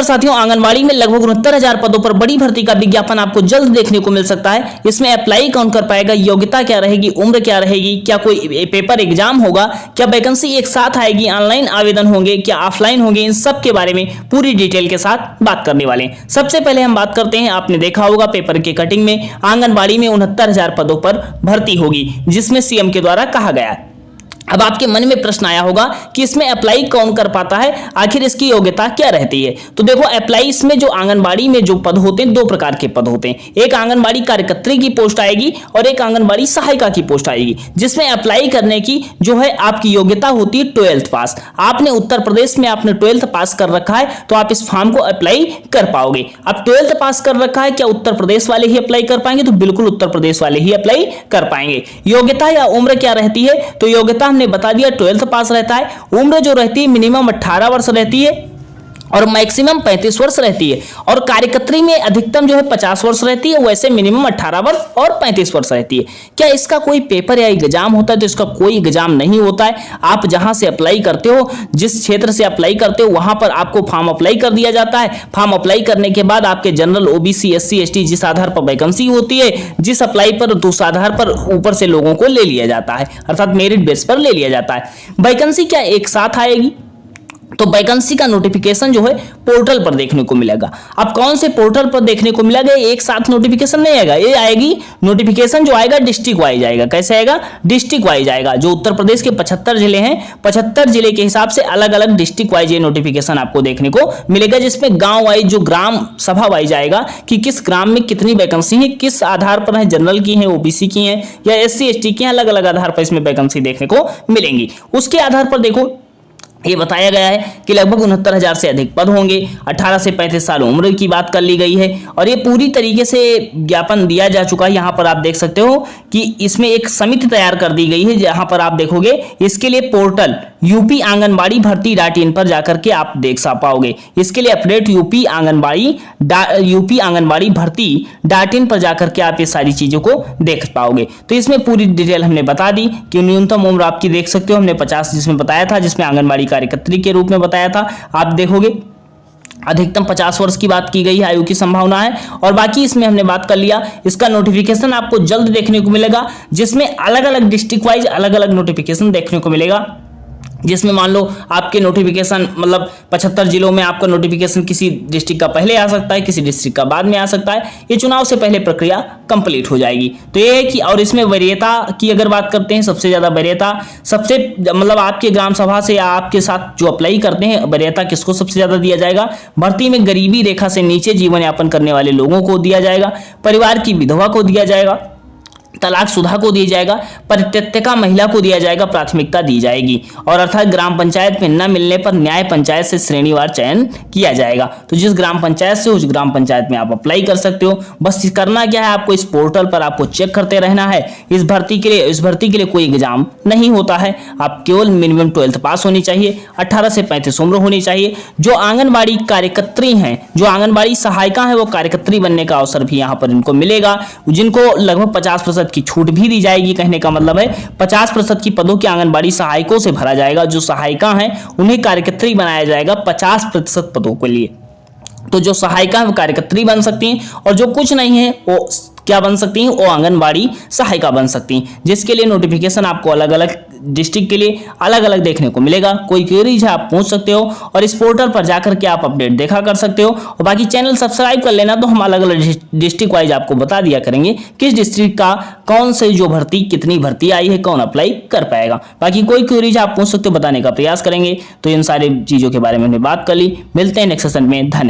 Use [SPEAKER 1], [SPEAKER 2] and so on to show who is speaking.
[SPEAKER 1] साथियों, आंगनबाड़ी में लगभग 69,000 पदों पर बड़ी भर्ती का विज्ञापन आपको जल्द देखने को मिल सकता है। इसमें अप्लाई कौन कर पाएगा, योग्यता क्या रहेगी, उम्र क्या रहेगी, क्या कोई पेपर एग्जाम होगा, क्या वैकेंसी एक साथ आएगी, ऑनलाइन आवेदन होंगे, क्या ऑफलाइन होंगे, इन सब के बारे में पूरी डिटेल के साथ बात करने वाले हैं। सबसे पहले हम बात करते हैं, आपने देखा होगा पेपर की कटिंग में आंगनबाड़ी में 69,000 पदों पर भर्ती होगी, जिसमें सीएम के द्वारा कहा गया है। अब आपके मन में प्रश्न आया होगा कि इसमें अप्लाई कौन कर पाता है, आखिर इसकी योग्यता क्या रहती है। तो देखो, अप्लाई इसमें जो आंगनबाड़ी में जो पद होते हैं, दो प्रकार के पद होते हैं। एक आंगनबाड़ी कार्यकर्त्री की पोस्ट आएगी और एक आंगनबाड़ी सहायिका की पोस्ट आएगी, जिसमें अप्लाई करने की जो है आपकी योग्यता होती है 12th पास। आपने उत्तर प्रदेश में आपने 12th पास कर रखा है तो आप इस फॉर्म को अप्लाई कर पाओगे। अब 12th पास कर रखा है, क्या उत्तर प्रदेश वाले ही अप्लाई कर पाएंगे? तो बिल्कुल उत्तर प्रदेश वाले ही अप्लाई कर पाएंगे। योग्यता या उम्र क्या रहती है? तो योग्यता हमने बता दिया 12th पास रहता है। उम्र जो रहती है मिनिमम 18 वर्ष रहती है और मैक्सिमम 35 वर्ष रहती है। और कार्यकर्त्री में अधिकतम जो है 50 वर्ष रहती है, वैसे मिनिमम 18 वर्ष और 35 वर्ष रहती है। क्या इसका कोई पेपर या एग्जाम होता है? तो इसका कोई एग्जाम नहीं होता है। आप जहां से अप्लाई करते हो, जिस क्षेत्र से अप्लाई करते हो, वहां पर आपको फॉर्म अप्लाई कर दिया जाता है। फॉर्म अप्लाई करने के बाद आपके जनरल, ओबीसी, एससी, एसटी जिस आधार पर वैकेंसी होती है, जिस अप्लाई पर तो उस आधार पर ऊपर से लोगों को ले लिया जाता है, अर्थात मेरिट बेस पर ले लिया जाता है। वैकेंसी क्या एक साथ आएगी? तो वैकेंसी का नोटिफिकेशन जो है पोर्टल पर देखने को मिलेगा। अब कौन से पोर्टल पर देखने को मिलेगा? एक साथ नोटिफिकेशन नहीं आएगा, ये आएगी नोटिफिकेशन जो आएगा डिस्ट्रिक्ट वाइज आएगा। कैसे आएगा? डिस्ट्रिक्ट वाइज आएगा। जो उत्तर प्रदेश के 75 जिले हैं, 75 जिले के हिसाब से अलग अलग डिस्ट्रिक्ट वाइज ये नोटिफिकेशन आपको देखने को मिलेगा, जिसमें गांव वाइज जो ग्राम सभा वाइज आएगा कि किस ग्राम में कितनी वैकेंसी है, किस आधार पर है, जनरल की है, ओबीसी की है या एससी एसटी की है, अलग अलग आधार पर इसमें वैकेंसी देखने को मिलेंगी। उसके आधार पर देखो ये बताया गया है कि लगभग 69,000 से अधिक पद होंगे। 18 से 35 साल उम्र की बात कर ली गई है और ये पूरी तरीके से ज्ञापन दिया जा चुका है। यहाँ पर आप देख सकते हो कि इसमें एक समिति तैयार कर दी गई है, जहाँ पर आप देखोगे इसके लिए पोर्टल यूपी आंगनबाड़ी भर्ती .in पर जाकर के आप देख पाओगे। इसके लिए अपडेट यूपी आंगनबाड़ी भर्ती .in पर जाकर के आप ये सारी चीजों को देख पाओगे। तो इसमें पूरी डिटेल हमने बता दी कि न्यूनतम उम्र आपकी देख सकते हो, हमने 50 जिसमें बताया था, जिसमें आंगनबाड़ी कार्यकर्त्री के रूप में बताया था। आप देखोगे अधिकतम 50 वर्ष की बात की गई है, आयु की संभावना है। और बाकी इसमें हमने बात कर लिया, इसका नोटिफिकेशन आपको जल्द देखने को मिलेगा, जिसमें अलग अलग डिस्ट्रिक्ट वाइज अलग अलग नोटिफिकेशन देखने को मिलेगा। जिसमें मान लो आपके नोटिफिकेशन मतलब 75 जिलों में आपका नोटिफिकेशन किसी डिस्ट्रिक्ट का पहले आ सकता है, किसी डिस्ट्रिक्ट का बाद में आ सकता है। ये चुनाव से पहले प्रक्रिया कंप्लीट हो जाएगी। तो ये है कि, और इसमें वरीयता की अगर बात करते हैं, सबसे ज्यादा वरीयता सबसे मतलब आपके ग्राम सभा से या आपके साथ जो अप्लाई करते हैं, वरीयता किसको सबसे ज्यादा दिया जाएगा? भर्ती में गरीबी रेखा से नीचे जीवन यापन करने वाले लोगों को दिया जाएगा, परिवार की विधवा को दिया जाएगा, तलाकशुदा को दिया जाएगा, परित्यक्ता महिला को दिया जाएगा, प्राथमिकता दी जाएगी। और अर्थात ग्राम पंचायत में न मिलने पर न्याय पंचायत से श्रेणीवार चयन किया जाएगा। तो जिस ग्राम पंचायत से उस ग्राम पंचायत में आप अप्लाई कर सकते हो। बस करना क्या है, आपको इस पोर्टल पर आपको चेक करते रहना है। इस भर्ती के लिए कोई एग्जाम नहीं होता है। आप केवल मिनिमम 12th पास होनी चाहिए, 18 से 35 उम्र होनी चाहिए। जो आंगनबाड़ी कार्यकर्त्री हैं, जो आंगनबाड़ी सहायिका है, वो कार्यकर्त्री बनने का अवसर भी यहाँ पर इनको मिलेगा, जिनको लगभग 50% की छूट भी दी जाएगी। कहने का मतलब है 50% की पदों की आंगनबाड़ी सहायकों से भरा जाएगा। जो सहायिका हैं उन्हें कार्यकर्त्री बनाया जाएगा 50% पदों के लिए। तो जो सहायिका है वो कार्यकर्त्री बन सकती हैं और जो कुछ नहीं है वो क्या बन सकती हैं? वो आंगनबाड़ी सहायिका बन सकती हैं, जिसके लिए नोटिफिकेशन आपको अलग अलग डिस्ट्रिक्ट के लिए अलग अलग देखने को मिलेगा। कोई क्वेरीज है आप पूछ सकते हो और इस पोर्टल पर जाकर के आप अपडेट देखा कर सकते हो। और बाकी चैनल सब्सक्राइब कर लेना, तो हम अलग अलग डिस्ट्रिक्ट वाइज आपको बता दिया करेंगे किस डिस्ट्रिक्ट का कौन से जो भर्ती, कितनी भर्ती आई है, कौन अप्लाई कर पाएगा। बाकी कोई क्वेरीज आप पूछ सकते हो, बताने का प्रयास करेंगे। तो इन सारी चीजों के बारे में हमने बात कर ली। मिलते हैं नेक्स्ट सेशन में। धन्यवाद।